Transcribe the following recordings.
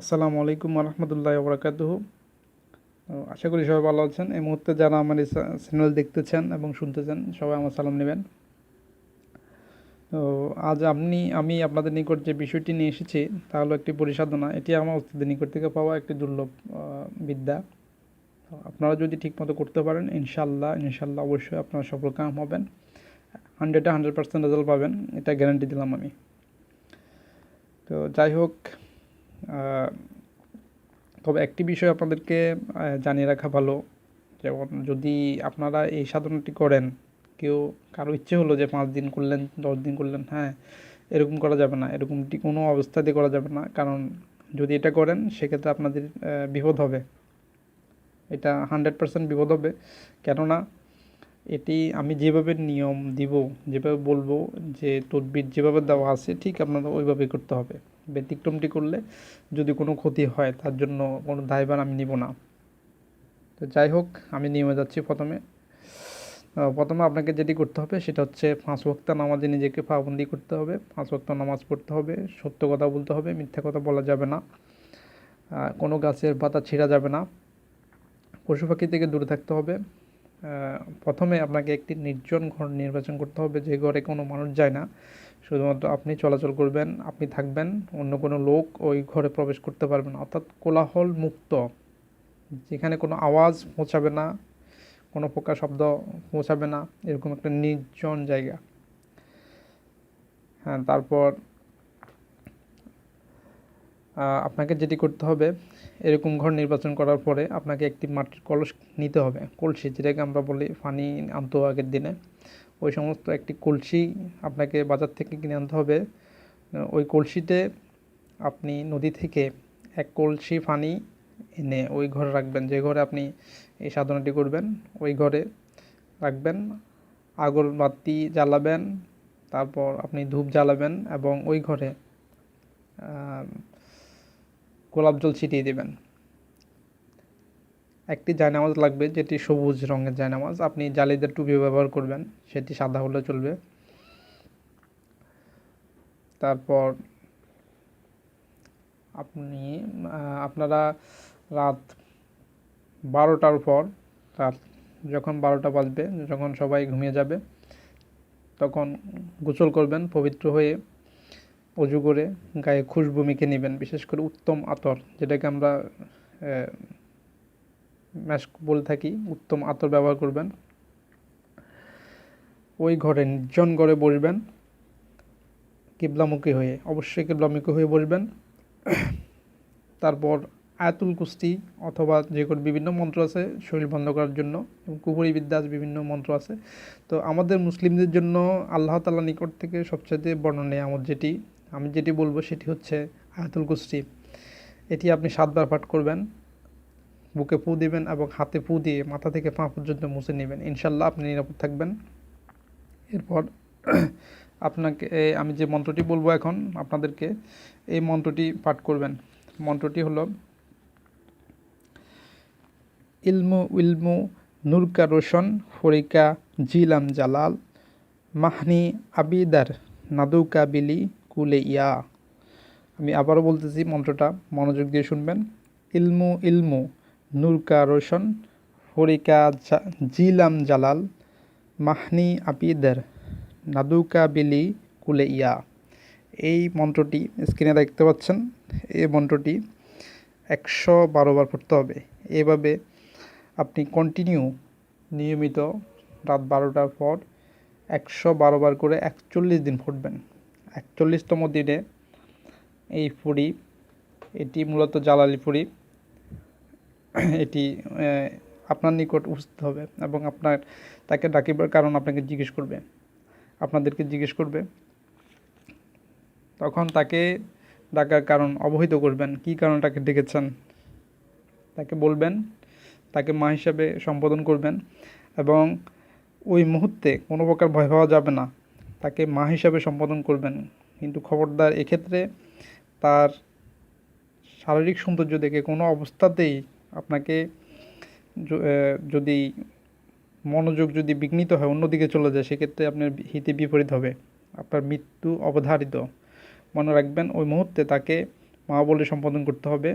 আসসালামু আলাইকুম রহমতুল্লাহ বরকাতুহু। আশা করি সবাই ভালো আছেন। এই মুহূর্তে যারা আমার এই চ্যানেল দেখতেছেন এবং শুনতেছেন সবাই আমার সালাম নেবেন। তো আজ আমি আপনাদের নিকট যে বিষয়টি নিয়ে এসেছি তা হলো একটি পরিসাধনা। এটি আমার ওস্তাদের নিকট থেকে পাওয়া একটি দুর্লভ বিদ্যা। তো আপনারা যদি ঠিকমতো করতে পারেন ইনশাল্লাহ ইনশাল্লাহ অবশ্যই আপনারা সফল কাম হবেন। 100% রেজাল্ট পাবেন, এটা গ্যারান্টি দিলাম আমি। তো যাই হোক, তবে একটি বিষয় আপনাদেরকে জানিয়ে রাখা ভালো। যেমন যদি আপনারা এই সাধনাটি করেন, কারো ইচ্ছে হলো যে 5 দিন করলেন 10 দিন করলেন, হ্যাঁ, এরকম করা যাবে না। এরকমটি কোনো অবস্থাতে করা যাবে না, কারণ যদি এটা করেন সেক্ষেত্রে আপনাদের বিপদ হবে। এটা 100% বিপদ হবে। কেননা এটি আমি যেভাবে নিয়ম দিব, যেভাবে বলবো, যে তদবির যেভাবে দেওয়া আছে ঠিক আপনাদের ওইভাবেই করতে হবে। ব্যতিক্রমটি করলে যদি কোনো ক্ষতি হয় তার জন্য কোনো দায়ভার আমি নিব না। তো যাই হোক, আমি নিয়মে যাচ্ছি। প্রথমে আপনাকে যেটি করতে হবে সেটা হচ্ছে 5 ওয়াক্ত নামাজে নিজেকে পাবন্দি করতে হবে। 5 ওয়াক্ত নামাজ পড়তে হবে, সত্য কথা বলতে হবে, মিথ্যা কথা বলা যাবে না, কোনো গাছের পাতা ছিঁড়া যাবে না, পশু পাখি থেকে দূরে থাকতে হবে। প্রথমে আপনাকে একটি নির্জন ঘর নির্বাচন করতে হবে, যে ঘরে কোনো মানুষ যায় না, শুধুমাত্র আপনি চলাচল করবেন, আপনি থাকবেন, অন্য কোনো লোক ওই ঘরে প্রবেশ করতে পারবে না, অর্থাৎ কোলাহল মুক্ত, যেখানে কোনো আওয়াজ পৌঁছাবে না, কোনো প্রকার শব্দ পৌঁছাবে না, এরকম একটা নির্জন জায়গা। হ্যাঁ, তারপর আপনাকে যেটি করতে হবে, এরকম ঘর নির্বাচন করার পরে আপনাকে একটি মাটির কলস নিতে হবে, কলসি যেটাকে আমরা বলি পানি আনতো আগের দিনে, ওই সমস্ত একটি কলসি আপনাকে বাজার থেকে কিনে আনতে হবে। ওই কলসিতে আপনি নদী থেকে এক কলসি পানি এনে ওই ঘরে রাখবেন, যে ঘরে আপনি এই সাধনাটি করবেন ওই ঘরে রাখবেন। আগরবাতি জ্বালাবেন, তারপর আপনি ধূপ জ্বালাবেন এবং ওই ঘরে গোলাপ জল ছিটিয়ে দেবেন। একটি জায়নামাজ লাগবে, যেটি সবুজ রঙের জায়নামাজ। আপনি জালিদের টুপি ব্যবহার করবেন, সেটি সাদা হলে চলবে। তারপর আপনারা রাত 12টার পর, রাত যখন 12টা বাজবে, যখন সবাই ঘুমিয়ে যাবে, তখন গোসল করবেন পবিত্র হয়ে, অজু করে গায়ে খুশবু মেখে নেবেন, বিশেষ করে উত্তম আতর, যেটাকে আমরা ম্যাস্ক বলে থাকি, উত্তম আতর ব্যবহার করবেন। ওই ঘরে নির্জন ঘরে বসবেন, কিবলামুখী হয়ে, অবশ্যই কিবলামুখী হয়ে বসবেন। তারপর আয়াতুল কুস্তি অথবা যে কোনো বিভিন্ন মন্ত্র আছে শরীর বন্ধ করার জন্য, এবং কুপুরি বিদ্যা বিভিন্ন মন্ত্র আছে। তো আমাদের মুসলিমদের জন্য আল্লাহ তাআলার নিকট থেকে সবচেয়ে বর্ণনীয় আমি যেটি বলবো সেটি হচ্ছে আয়াতুল কুস্তি। এটি আপনি 7বার পাঠ করবেন, বুকে ফু দিবেন এবং হাতে ফু দিয়ে মাথা থেকে পা পর্যন্ত মুছে নেবেন। ইনশাল্লাহ আপনি নিরাপদ থাকবেন। এরপর আপনাকে আমি যে মন্ত্রটি বলবো এখন আপনাদেরকে, এই মন্ত্রটি পাঠ করবেন। মন্ত্রটি হলো ইলমু ইলমু নূরকা রোশন ফরিকা জিলাম জালাল মাহনি আবিদার নাদুকা বিলি কুলে ইয়া। আমি আবারও বলতেছি, মন্ত্রটা মনোযোগ দিয়ে শুনবেন। ইলমু ইলমু নূরকা রোশন ফরিকা জিলাম জালাল মাহনি আবিদার নাদুকা বিলি কুলে ইয়া। এই মন্ত্রটি স্ক্রিনে দেখতে পাচ্ছেন। এই মন্ত্রটি 112বার পড়তে হবে। এভাবে আপনি কন্টিনিউ নিয়মিত রাত 12টার পর 112বার করে 41 দিন ফুটবেন। 41তম দিনে এই ফুড়ি, এটি মূলত জালালি ফুড়ি, এটি আপনার নিকট উপস্থিত হবে এবং তাকে ডাকিবার কারণ আপনাদেরকে জিজ্ঞেস করবে। তখন তাকে ডাকার কারণ অবহিত করবেন, কী কারণে তাকে ডেকেছেন তাকে বলবেন, তাকে মা হিসাবে সম্বোধন করবেন এবং ওই মুহূর্তে কোনো প্রকার ভয় পাওয়া যাবে না, তাকে মা হিসাবে সম্বোধন করবেন। কিন্তু খবরদার, এক্ষেত্রে তার শারীরিক সৌন্দর্য দেখে কোনো অবস্থাতেই আপনাকে যদি মনোযোগ যদি বিঘ্নিত হয়, অন্যদিকে চলে যায়, সেক্ষেত্রে আপনার হিতে বিপরীত হবে, আপনার মৃত্যু অবধারিত। মনে রাখবেন, ওই মুহূর্তে তাকে মহাবলী সম্পাদন করতে হবে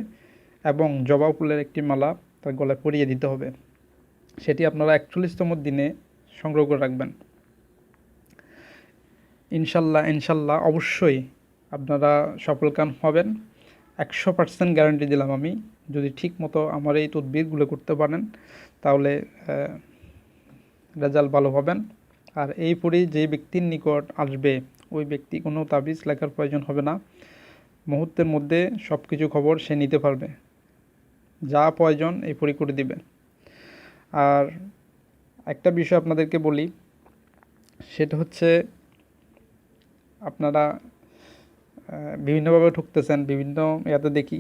এবং জবা ফুলের একটি মালা তার গলায় পরিয়ে দিতে হবে। সেটি আপনারা 41তম দিনে সংগ্রহ করে রাখবেন। ইনশাল্লাহ অবশ্যই আপনারা সফলকাম হবেন। 100% গ্যারান্টি দিলাম আমি। যদি ঠিক মতো আমার এই তদবিরগুলো করতে পারেন তাহলে রেজাল্ট ভালো পাবেন। আর এই পরি যে ব্যক্তির নিকট আসবে ওই ব্যক্তি কোনো তাবিজ লেখার প্রয়োজন হবে না, মুহূর্তের মধ্যে সব কিছু খবর সে নিতে পারবে, যা প্রয়োজন এই পরি করে দিবে। আর একটা বিষয় আপনাদেরকে বলি, সেটা হচ্ছে আপনারা বিভিন্নভাবে ঠকতেছেন। বিভিন্ন দেখি,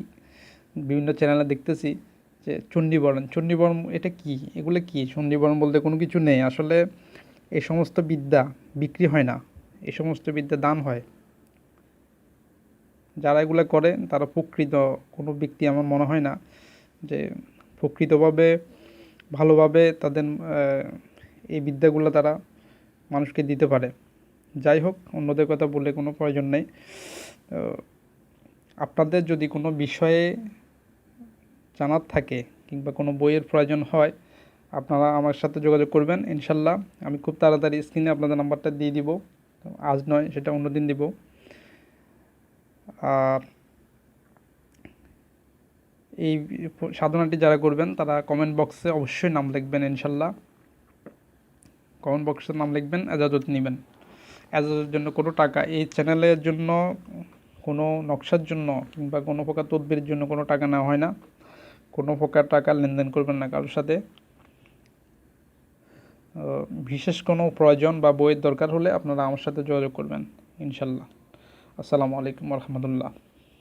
বিভিন্ন চ্যানেলে দেখতেছি যে চণ্ডীবরণ এটা কি, এগুলো কি? চণ্ডীবরণ বলতে কোনো কিছু নেই। আসলে এই সমস্ত বিদ্যা বিক্রি হয় না, এই সমস্ত বিদ্যা দান হয়। যারা এগুলো করে তারা প্রকৃত কোনো ব্যক্তি আমার মনে হয় না যে প্রকৃতভাবে ভালোভাবে তাদের এই বিদ্যাগুলো তারা মানুষকে দিতে পারে। যাই হোক, অন্যদের কথা বলে কোনো প্রয়োজন নেই। আপনাদের যদি কোনো বিষয়ে জানার থাকে কিংবা কোনো বইয়ের প্রয়োজন হয়, আপনারা আমার সাথে যোগাযোগ করবেন। ইনশাল্লাহ আমি খুব তাড়াতাড়ি স্ক্রিনে আপনাদের নাম্বারটা দিয়ে দিব। আজ নয়, সেটা অন্যদিন দিব। আর এই সাধনাটি যারা করবেন তারা কমেন্ট বক্সে অবশ্যই নাম লিখবেন। ইনশাল্লাহ কমেন্ট বক্সে নাম লিখবেন, এজাজত নেবেন। এজাজতের জন্য কোনো টাকা, এই চ্যানেলের জন্য কোনো নকশার জন্য কিংবা কোনো প্রকার তদবিরের জন্য কোনো টাকা নেওয়া হয় না। কোনো প্রকার টাকা লেনদেন করবেন না কারোর সাথে। বিশেষ কোনো প্রয়োজন বা বইয়ের দরকার হলে আপনারা আমার সাথে যোগাযোগ করবেন ইনশাল্লাহ। আসসালামু আলাইকুম রহমতুল্লাহ।